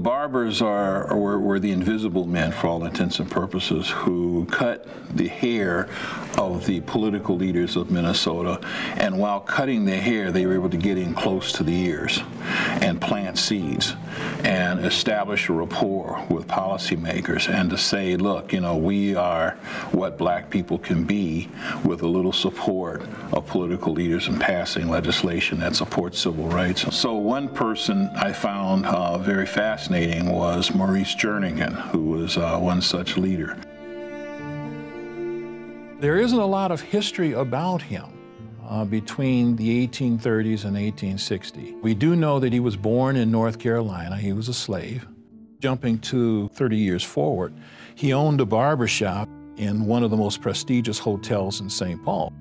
barbers were the invisible men, for all intents and purposes, who cut the hair of the political leaders of Minnesota, and while cutting their hair, they were able to get in close to the ears and plant seeds and establish a rapport with policymakers, and to say, look, you know, we are what black people can be with a little support of political leaders in passing legislation that supports civil rights. So one person I found very fascinating was Maurice Jernigan, who was one such leader. There isn't a lot of history about him between the 1830s and 1860. We do know that he was born in North Carolina. He was a slave. Jumping to 30 years forward, he owned a barbershop in one of the most prestigious hotels in St. Paul.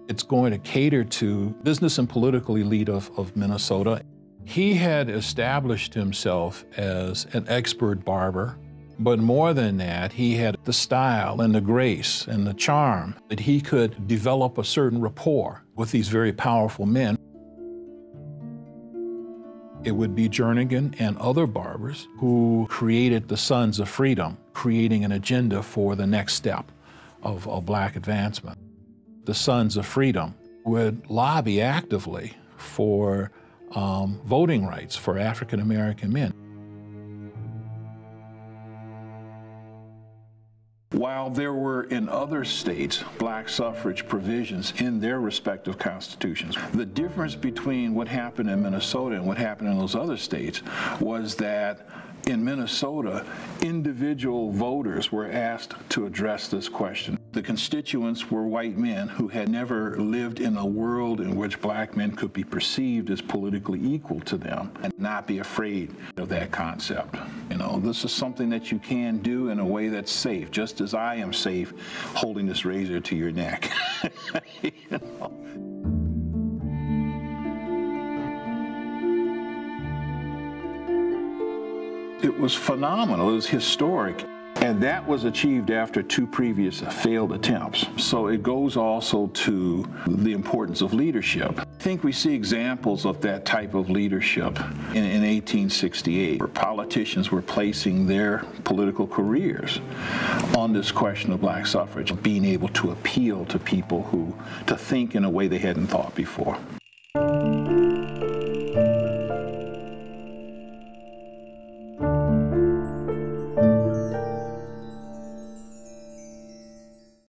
It's going to cater to business and political elite of Minnesota. He had established himself as an expert barber, but more than that, he had the style and the grace and the charm that he could develop a certain rapport with these very powerful men. It would be Jernigan and other barbers who created the Sons of Freedom, creating an agenda for the next step of black advancement. The Sons of Freedom would lobby actively for voting rights for African American men. While there were in other states black suffrage provisions in their respective constitutions, the difference between what happened in Minnesota and what happened in those other states was that in Minnesota, individual voters were asked to address this question. The constituents were white men who had never lived in a world in which black men could be perceived as politically equal to them and not be afraid of that concept. You know, this is something that you can do in a way that's safe, just as I am safe holding this razor to your neck. You know? It was phenomenal, it was historic, and that was achieved after 2 previous failed attempts. So it goes also to the importance of leadership. I think we see examples of that type of leadership in 1868, where politicians were placing their political careers on this question of black suffrage, being able to appeal to people to think in a way they hadn't thought before.